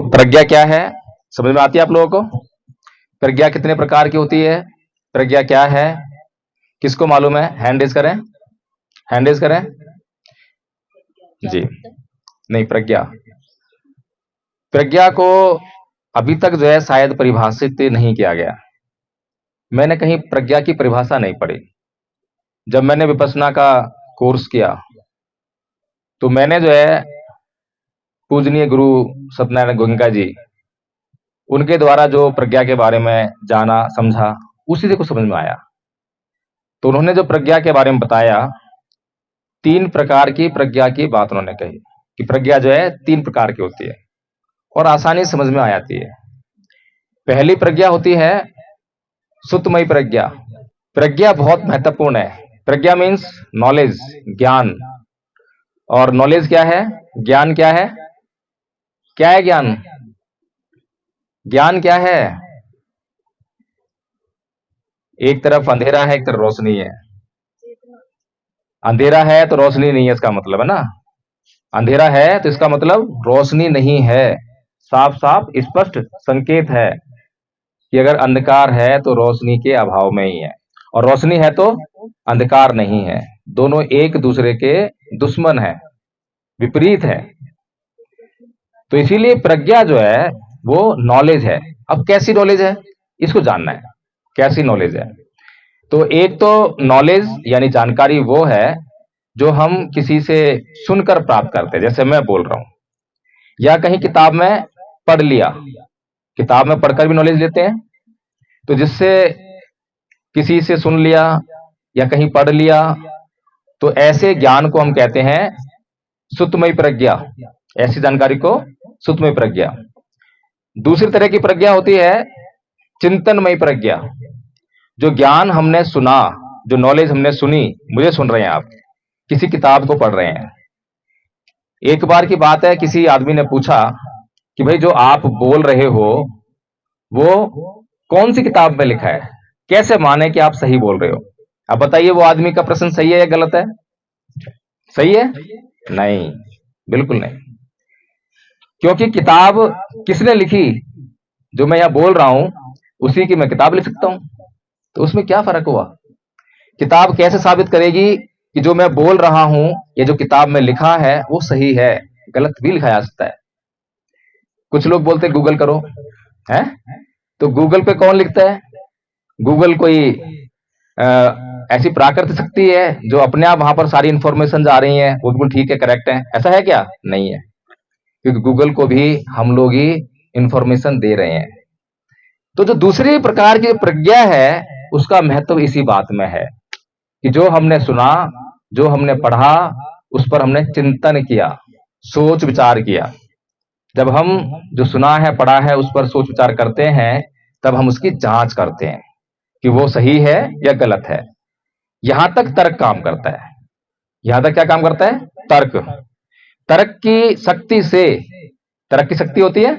तो प्रज्ञा क्या है, समझ में आती है आप लोगों को? प्रज्ञा कितने प्रकार की होती है, प्रज्ञा क्या है, किसको मालूम है? हैंड रेज करें, हैंड रेज करें जी। नहीं, प्रज्ञा, प्रज्ञा को अभी तक जो है शायद परिभाषित नहीं किया गया। मैंने कहीं प्रज्ञा की परिभाषा नहीं पढ़ी। जब मैंने विपश्यना का कोर्स किया तो मैंने जो है पूजनीय गुरु सत्यनारायण गोयनका जी, उनके द्वारा जो प्रज्ञा के बारे में जाना समझा, उसी से कुछ समझ में आया। तो उन्होंने जो प्रज्ञा के बारे में बताया, 3 प्रकार की प्रज्ञा की बात उन्होंने कही कि प्रज्ञा जो है 3 प्रकार की होती है और आसानी से समझ में आ जाती है। पहली प्रज्ञा होती है सुतमयी प्रज्ञा। प्रज्ञा बहुत महत्वपूर्ण है। प्रज्ञा मीन्स नॉलेज, ज्ञान। और नॉलेज क्या है, ज्ञान क्या है? क्या है ज्ञान? ज्ञान क्या है? एक तरफ अंधेरा है, एक तरफ रोशनी है। अंधेरा है तो रोशनी नहीं है, इसका मतलब है ना। अंधेरा है तो इसका मतलब रोशनी नहीं है। साफ साफ स्पष्ट संकेत है कि अगर अंधकार है तो रोशनी के अभाव में ही है, और रोशनी है तो अंधकार नहीं है। दोनों एक दूसरे के दुश्मन है, विपरीत है। तो इसीलिए प्रज्ञा जो है वो नॉलेज है। अब कैसी नॉलेज है, इसको जानना है, कैसी नॉलेज है। तो एक तो नॉलेज यानी जानकारी वो है जो हम किसी से सुनकर प्राप्त करते हैं, जैसे मैं बोल रहा हूं, या कहीं किताब में पढ़ लिया। किताब में पढ़कर भी नॉलेज लेते हैं। तो जिससे किसी से सुन लिया या कहीं पढ़ लिया, तो ऐसे ज्ञान को हम कहते हैं सुतमयी प्रज्ञा। ऐसी जानकारी को सुतमयी प्रज्ञा। दूसरी तरह की प्रज्ञा होती है चिंतनमयी प्रज्ञा। जो ज्ञान हमने सुना, जो नॉलेज हमने सुनी, मुझे सुन रहे हैं आप, किसी किताब को पढ़ रहे हैं। एक बार की बात है, किसी आदमी ने पूछा कि भाई जो आप बोल रहे हो वो कौन सी किताब में लिखा है, कैसे माने कि आप सही बोल रहे हो? अब बताइए, वो आदमी का प्रश्न सही है या गलत है? सही है? नहीं, बिल्कुल नहीं। क्योंकि किताब किसने लिखी? जो मैं यहां बोल रहा हूं उसी की मैं किताब लिख सकता हूं। तो उसमें क्या फर्क हुआ? किताब कैसे साबित करेगी कि जो मैं बोल रहा हूं या जो किताब में लिखा है वो सही है? गलत भी लिखा जा सकता है। कुछ लोग बोलते हैं गूगल करो, है? तो गूगल पे कौन लिखता है? गूगल कोई ऐसी प्राकृतिक शक्ति है जो अपने आप वहां पर सारी इंफॉर्मेशन जा रही है, वो बिल्कुल ठीक है, करेक्ट है, ऐसा है क्या? नहीं है। क्योंकि गूगल को भी हम लोग ही इंफॉर्मेशन दे रहे हैं। तो जो दूसरी प्रकार की प्रज्ञा है उसका महत्व इसी बात में है कि जो हमने सुना, जो हमने पढ़ा, उस पर हमने चिंतन किया, सोच विचार किया। जब हम जो सुना है, पढ़ा है, उस पर सोच विचार करते हैं, तब हम उसकी जांच करते हैं कि वो सही है या गलत है। यहां तक तर्क काम करता है। यहां तक क्या काम करता है? तर्क। तर्क की शक्ति से, तर्क की शक्ति होती है,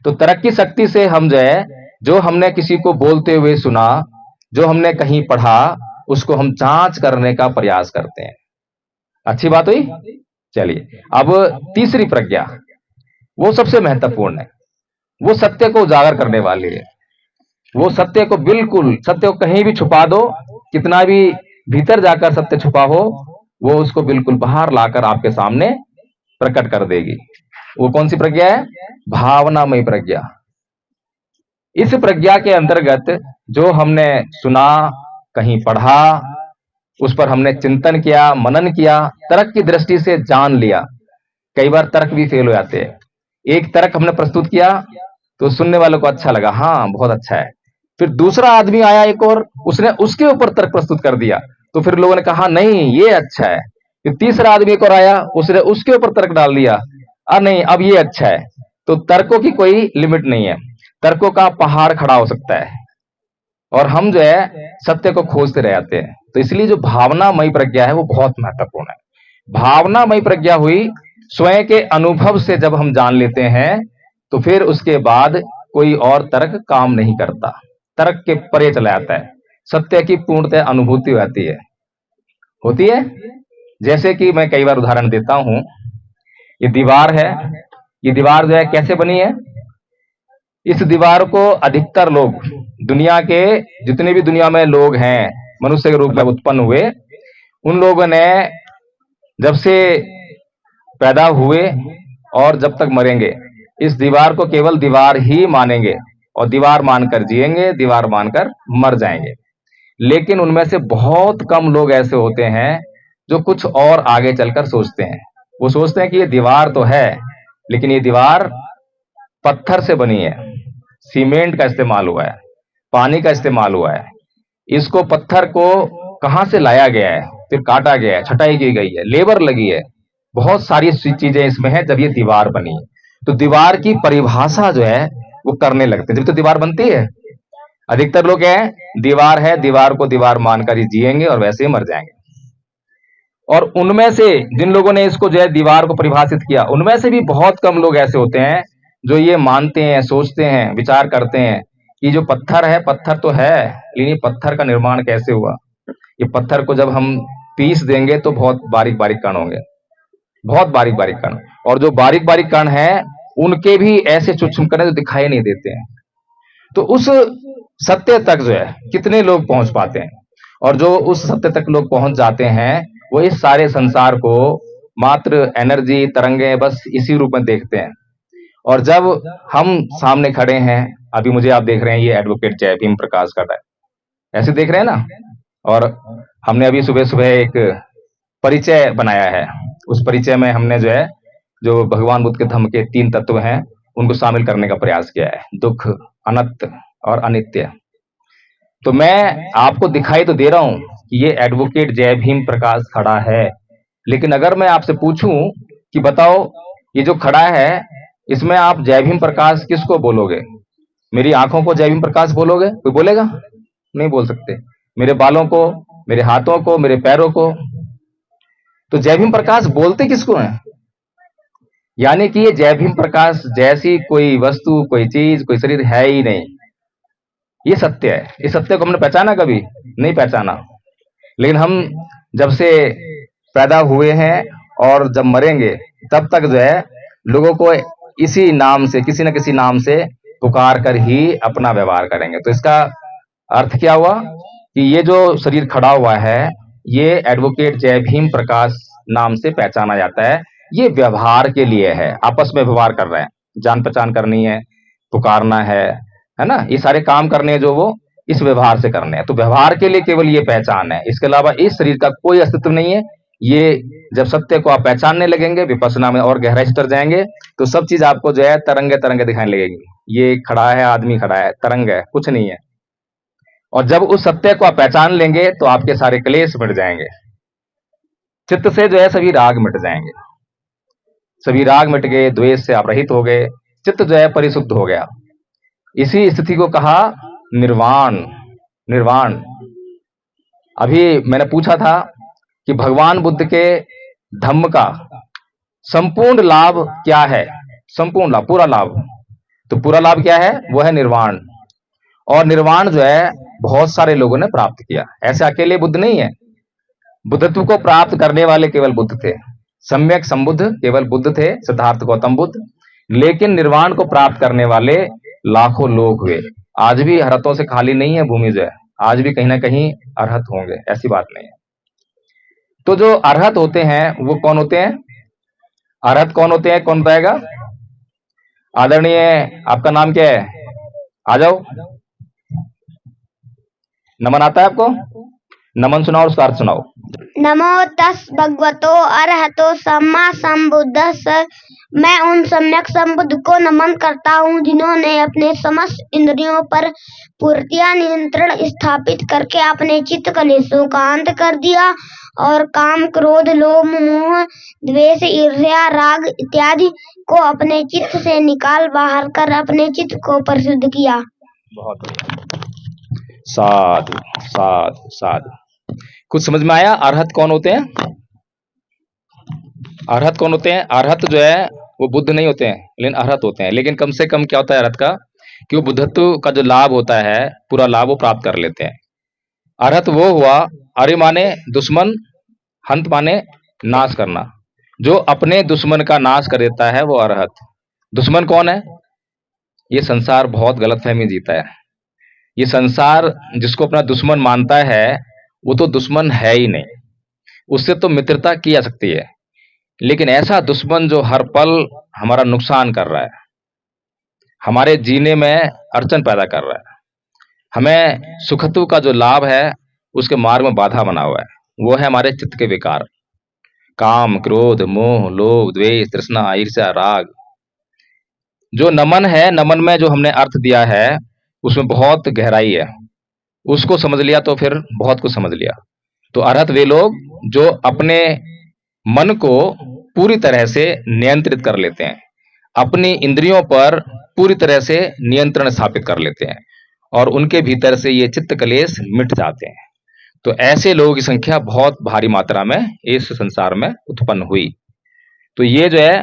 तो तर्क की शक्ति से हम जो है, जो हमने किसी को बोलते हुए सुना, जो हमने कहीं पढ़ा, उसको हम जांच करने का प्रयास करते हैं। अच्छी बात हुई। चलिए, अब तीसरी प्रज्ञा, वो सबसे महत्वपूर्ण है। वो सत्य को उजागर करने वाली है। वो सत्य को, बिल्कुल सत्य को कहीं भी छुपा दो, कितना भी भीतर जाकर सत्य छुपा हो, वो उसको बिल्कुल बाहर लाकर आपके सामने प्रकट कर देगी। वो कौन सी प्रज्ञा है? भावनामयी प्रज्ञा। इस प्रज्ञा के अंतर्गत जो हमने सुना, कहीं पढ़ा, उस पर हमने चिंतन किया, मनन किया, तर्क की दृष्टि से जान लिया। कई बार तर्क भी फेल हो जाते हैं। एक तर्क हमने प्रस्तुत किया तो सुनने वालों को अच्छा लगा, हाँ बहुत अच्छा है। फिर दूसरा आदमी आया एक और, उसने उसके ऊपर तर्क प्रस्तुत कर दिया, तो फिर लोगों ने कहा नहीं ये अच्छा है। फिर तीसरा आदमी एक और आया, उसने उसके ऊपर तर्क डाल दिया, नहीं अब ये अच्छा है। तो तर्कों की कोई लिमिट नहीं है। तर्कों का पहाड़ खड़ा हो सकता है और हम जो है सत्य को खोजते रह जाते हैं। तो इसलिए जो भावनामयी प्रज्ञा है वो बहुत महत्वपूर्ण है। भावनामयी प्रज्ञा हुई स्वयं के अनुभव से जब हम जान लेते हैं, तो फिर उसके बाद कोई और तर्क काम नहीं करता, तर्क के परे चला जाता है। सत्य की पूर्णतः अनुभूति होती है। जैसे कि मैं कई बार उदाहरण देता हूं, ये दीवार है, ये दीवार जो है कैसे बनी है? इस दीवार को अधिकतर लोग, दुनिया के जितने भी दुनिया में लोग हैं मनुष्य के रूप में उत्पन्न हुए, उन लोगों ने जब से पैदा हुए और जब तक मरेंगे इस दीवार को केवल दीवार ही मानेंगे और दीवार मानकर जिएंगे, दीवार मानकर मर जाएंगे। लेकिन उनमें से बहुत कम लोग ऐसे होते हैं जो कुछ और आगे चलकर सोचते हैं। वो सोचते हैं कि ये दीवार तो है, लेकिन ये दीवार पत्थर से बनी है, सीमेंट का इस्तेमाल हुआ है, पानी का इस्तेमाल हुआ है, इसको पत्थर को कहां से लाया गया है, फिर काटा गया है, छटाई की गई है, लेबर लगी है, बहुत सारी चीजें इसमें है जब ये दीवार बनी है। तो दीवार की परिभाषा जो है वो करने लगते हैं जब तो दीवार बनती है। अधिकतर लोग क्या है, दीवार है, दीवार को दीवार मानकर ही जिएंगे और वैसे ही मर जाएंगे। और उनमें से जिन लोगों ने इसको जो है दीवार को परिभाषित किया, उनमें से भी बहुत कम लोग ऐसे होते हैं जो ये मानते हैं, सोचते हैं, विचार करते हैं कि जो पत्थर है, पत्थर तो है, लेकिन ये पत्थर का निर्माण कैसे हुआ। ये पत्थर को जब हम पीस देंगे तो बहुत बारीक बारीक कण होंगे, बहुत बारीक बारीक कण, और जो बारीक बारीक कण है उनके भी ऐसे सूक्ष्म कण जो दिखाई नहीं देते हैं। तो उस सत्य तक जो है कितने लोग पहुंच पाते हैं, और जो उस सत्य तक लोग पहुंच जाते हैं वो इस सारे संसार को मात्र एनर्जी, तरंगे, बस इसी रूप में देखते हैं। और जब हम सामने खड़े हैं, अभी मुझे आप देख रहे हैं, ये एडवोकेट जय भीम प्रकाश कर रहा है, ऐसे देख रहे हैं ना। और हमने अभी सुबह सुबह एक परिचय बनाया है, उस परिचय में हमने जो है जो भगवान बुद्ध के धम्म के 3 तत्व हैं उनको शामिल करने का प्रयास किया है, दुख, अनंत और अनित्य। तो मैं आपको दिखाई तो दे रहा हूं कि ये एडवोकेट जय भीम प्रकाश खड़ा है, लेकिन अगर मैं आपसे पूछूं कि बताओ ये जो खड़ा है इसमें आप जय भीम प्रकाश किसको बोलोगे? मेरी आंखों को जय भीम प्रकाश बोलोगे? कोई बोलेगा? नहीं बोल सकते। मेरे बालों को, मेरे हाथों को, मेरे पैरों को। तो जय भीम प्रकाश बोलते किसको हैं? यानी कि ये जय भीम प्रकाश जैसी कोई वस्तु, कोई चीज, कोई शरीर है ही नहीं। ये सत्य है। इस सत्य को हमने पहचाना कभी? नहीं पहचाना। लेकिन हम जब से पैदा हुए हैं और जब मरेंगे तब तक जो है लोगों को इसी नाम से, किसी न किसी नाम से पुकार कर ही अपना व्यवहार करेंगे। तो इसका अर्थ क्या हुआ कि ये जो शरीर खड़ा हुआ है ये एडवोकेट जय भीम प्रकाश नाम से पहचाना जाता है। ये व्यवहार के लिए है, आपस में व्यवहार कर रहे हैं, जान पहचान करनी है, पुकारना है ना, ये सारे काम करने हैं जो वो इस व्यवहार से करने हैं। तो व्यवहार के लिए केवल ये पहचान है, इसके अलावा इस शरीर का कोई अस्तित्व नहीं है। ये जब सत्य को आप पहचानने लगेंगे, विपश्यना में और गहराई से उतर जाएंगे, तो सब चीज आपको जो है तरंगे तरंगे दिखाने लगेगी। ये खड़ा है, आदमी खड़ा है, तरंग है, कुछ नहीं है। और जब उस सत्य को आप पहचान लेंगे तो आपके सारे क्लेश मिट जाएंगे, चित्त से जो है सभी राग मिट जाएंगे, सभी राग मिट गए, द्वेष से आप रहित हो गए, चित्त जो है परिशुद्ध हो गया। इसी स्थिति को कहा निर्वाण। निर्वाण। अभी मैंने पूछा था कि भगवान बुद्ध के धम्म का संपूर्ण लाभ क्या है? संपूर्ण लाभ, पूरा लाभ। तो पूरा लाभ क्या है? वो है निर्वाण। और निर्वाण जो है बहुत सारे लोगों ने प्राप्त किया, ऐसे अकेले बुद्ध नहीं है। बुद्धत्व को प्राप्त करने वाले केवल बुद्ध थे, सम्यक संबुद्ध केवल बुद्ध थे, सिद्धार्थ गौतम बुद्ध। लेकिन निर्वाण को प्राप्त करने वाले लाखों लोग हुए। आज भी अरहतों से खाली नहीं है भूमि जो है, आज भी कहीं ना कहीं अरहत होंगे, ऐसी बात नहीं है। तो जो अरहत होते हैं वो कौन होते हैं? अरहत कौन होते हैं, कौन बताएगा? आदरणीय, आपका नाम क्या है? आ जाओ। नमन आता है आपको? नमन सुनाओ, उसका अर्थ सुनाओ। नमो तस् भगवतो अरहतो सम्मा संबुद्धस्स। मैं उन सम्यक संबुद्ध को नमन करता हूँ जिन्होंने अपने समस्त इंद्रियों पर पूर्णतया नियंत्रण स्थापित करके अपने चित्त कलेशों का अंत कर दिया और काम, क्रोध, लोभ, मोह, द्वेष, ईर्ष्या, राग इत्यादि को अपने चित्त से निकाल बाहर कर अपने चित्त को परिशुद्ध किया। बहुत बढ़िया, साधु साधु साधु। कुछ समझ में आया? अरहत कौन होते हैं? अरहत कौन होते हैं? अरहत जो है वो बुद्ध नहीं होते हैं, लेकिन अरहत होते हैं। लेकिन कम से कम क्या होता है अरहत का, कि वो बुद्धत्व का जो लाभ होता है पूरा लाभ वो प्राप्त कर लेते हैं। अरहत वो हुआ, अरे माने दुश्मन, हंत माने नाश करना। जो अपने दुश्मन का नाश कर देता है वो अरहत। दुश्मन कौन है? ये संसार बहुत गलतफहमी जीता है। ये संसार जिसको अपना दुश्मन मानता है वो तो दुश्मन है ही नहीं, उससे तो मित्रता की जा सकती है, लेकिन ऐसा दुश्मन जो हर पल हमारा नुकसान कर रहा है, हमारे जीने में अड़चन पैदा कर रहा है, हमें सुखत्व का जो लाभ है उसके मार्ग में बाधा बना हुआ है, वो है हमारे चित्त के विकार, काम, क्रोध, मोह, लोभ, द्वेष, तृष्णा, ईर्ष्या, राग। जो नमन है, नमन में जो हमने अर्थ दिया है उसमें बहुत गहराई है, उसको समझ लिया तो फिर बहुत कुछ समझ लिया। तो अरहत वे लोग जो अपने मन को पूरी तरह से नियंत्रित कर लेते हैं, अपनी इंद्रियों पर पूरी तरह से नियंत्रण स्थापित कर लेते हैं और उनके भीतर से ये चित्त कलेश मिट जाते हैं। तो ऐसे लोगों की संख्या बहुत भारी मात्रा में इस संसार में उत्पन्न हुई। तो ये जो है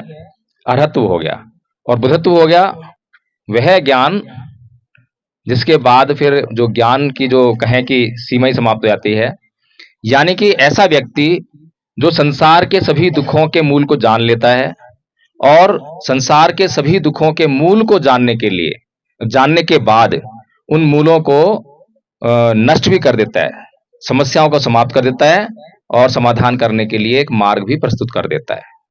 अरहत्व हो गया। और बुद्धत्व हो गया वह ज्ञान जिसके बाद फिर जो ज्ञान की जो कहें कि सीमा ही समाप्त हो जाती है, यानी कि ऐसा व्यक्ति जो संसार के सभी दुखों के मूल को जान लेता है और संसार के सभी दुखों के मूल को जानने के बाद उन मूलों को नष्ट भी कर देता है, समस्याओं को समाप्त कर देता है और समाधान करने के लिए एक मार्ग भी प्रस्तुत कर देता है।